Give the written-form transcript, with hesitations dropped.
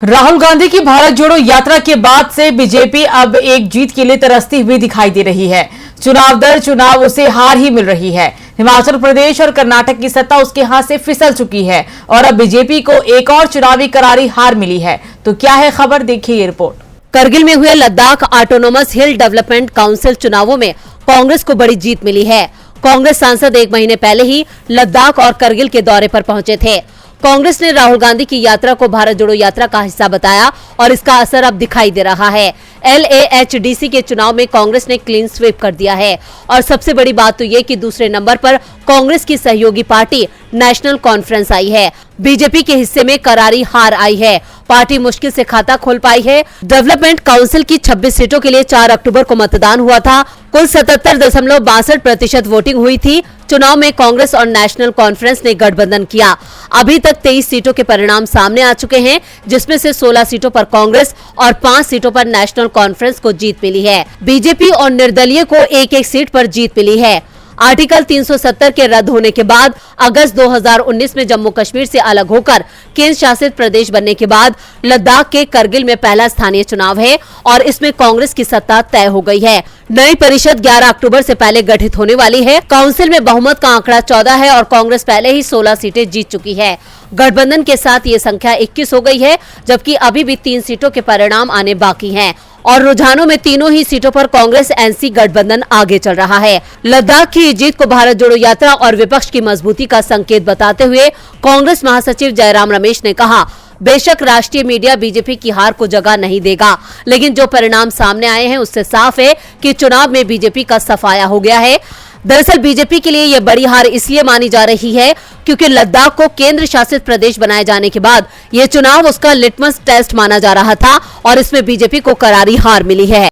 राहुल गांधी की भारत जोड़ो यात्रा के बाद से बीजेपी अब एक जीत के लिए तरसती हुई दिखाई दे रही है। चुनाव दर चुनाव उसे हार ही मिल रही है। हिमाचल प्रदेश और कर्नाटक की सत्ता उसके हाथ से फिसल चुकी है और अब बीजेपी को एक और चुनावी करारी हार मिली है। तो क्या है खबर, देखिए ये रिपोर्ट। करगिल में हुए लद्दाख ऑटोनोमस हिल डेवलपमेंट काउंसिल चुनावों में कांग्रेस को बड़ी जीत मिली है। कांग्रेस सांसद एक महीने पहले ही लद्दाख और करगिल के दौरे पर पहुंचे थे। कांग्रेस ने राहुल गांधी की यात्रा को भारत जोड़ो यात्रा का हिस्सा बताया और इसका असर अब दिखाई दे रहा है। LAHDC के चुनाव में कांग्रेस ने क्लीन स्वीप कर दिया है और सबसे बड़ी बात तो ये कि दूसरे नंबर पर कांग्रेस की सहयोगी पार्टी नेशनल कॉन्फ्रेंस आई है। बीजेपी के हिस्से में करारी हार आई है। पार्टी मुश्किल से खाता खोल पाई है। डेवलपमेंट काउंसिल की 26 सीटों के लिए 4 अक्टूबर को मतदान हुआ था। कुल 77.62% वोटिंग हुई थी। चुनाव में कांग्रेस और नेशनल कॉन्फ्रेंस ने गठबंधन किया। अभी तक 23 सीटों के परिणाम सामने आ चुके हैं, जिसमें से 16 सीटों पर कांग्रेस और 5 सीटों पर नेशनल कॉन्फ्रेंस को जीत मिली है। बीजेपी और निर्दलीय को एक-एक सीट पर जीत मिली है। आर्टिकल 370 के रद्द होने के बाद अगस्त 2019 में जम्मू कश्मीर से अलग होकर केंद्र शासित प्रदेश बनने के बाद लद्दाख के करगिल में पहला स्थानीय चुनाव है और इसमें कांग्रेस की सत्ता तय हो गई है। नई परिषद 11 अक्टूबर से पहले गठित होने वाली है। काउंसिल में बहुमत का आंकड़ा 14 है और कांग्रेस पहले ही 16 सीटें जीत चुकी है। गठबंधन के साथ ये संख्या 21 हो गई है, जबकि अभी भी 3 सीटों के परिणाम आने बाकी हैं और रुझानों में तीनों ही सीटों पर कांग्रेस NC गठबंधन आगे चल रहा है। लद्दाख की जीत को भारत जोड़ो यात्रा और विपक्ष की मजबूती का संकेत बताते हुए कांग्रेस महासचिव जयराम रमेश ने कहा, बेशक राष्ट्रीय मीडिया बीजेपी की हार को जगह नहीं देगा, लेकिन जो परिणाम सामने आए हैं उससे साफ है कि चुनाव में बीजेपी का सफाया हो गया है। दरअसल बीजेपी के लिए यह बड़ी हार इसलिए मानी जा रही है क्योंकि लद्दाख को केंद्र शासित प्रदेश बनाए जाने के बाद ये चुनाव उसका लिटमस टेस्ट माना जा रहा था और इसमें बीजेपी को करारी हार मिली है।